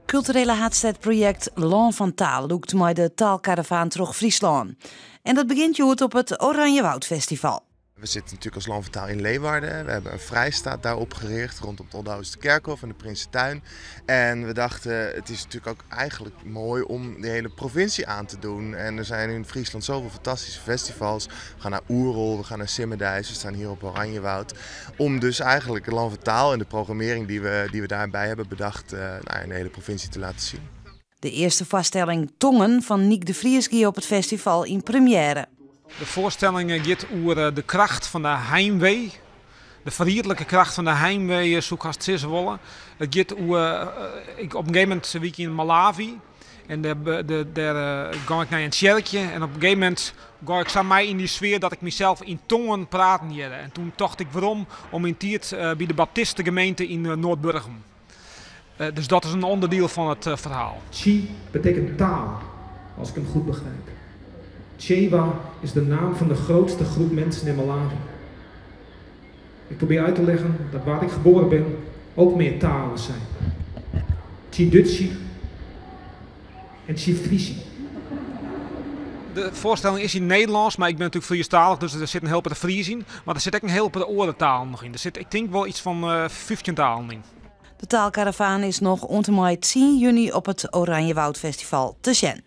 Culturele haardstedproject Land van Taal loekt met de taalkaravaan terug Friesland. En dat begint goed op het Oranjewoudfestival. We zitten natuurlijk als Land van Taal in Leeuwarden. We hebben een vrijstaat daar opgericht rondom het Oldhuister Kerkhof en de Prinsentuin. En we dachten, het is natuurlijk ook eigenlijk mooi om de hele provincie aan te doen. En er zijn in Friesland zoveel fantastische festivals. We gaan naar Oerol, we gaan naar Simmerdijs, we staan hier op Oranjewoud. Om dus eigenlijk het Land van Taal en de programmering die we daarbij hebben bedacht in de hele provincie te laten zien. De eerste vaststelling Tongen van Niek de Vries ging op het festival in première. De voorstelling gaat over de kracht van de heimwee. De verriedelijke kracht van de heimwee, zoals het wollen. Het gaat over, op een gegeven moment was ik in Malawi. En daar ga ik naar een kerkje. En op een gegeven moment ga ik samen in die sfeer dat ik mezelf in tongen praten hier. En toen dacht ik waarom om in Tiert bij de Baptistengemeente in Noordburgum. Dus dat is een onderdeel van het verhaal. Chi betekent taal, als ik hem goed begrijp. Chewa is de naam van de grootste groep mensen in Malawi. Ik probeer uit te leggen dat waar ik geboren ben ook meer talen zijn. Chi-Dutchi en Chi-Frisi. De voorstelling is in Nederlands, maar ik ben natuurlijk Friestalig, dus er zit een helper de Fries in. Maar er zit ook een helper de oorentaal nog in. Er zit, ik denk wel iets van 15 talen in. De taalkaravaan is nog ontemai 10 juni op het Oranjewoudfestival te zien.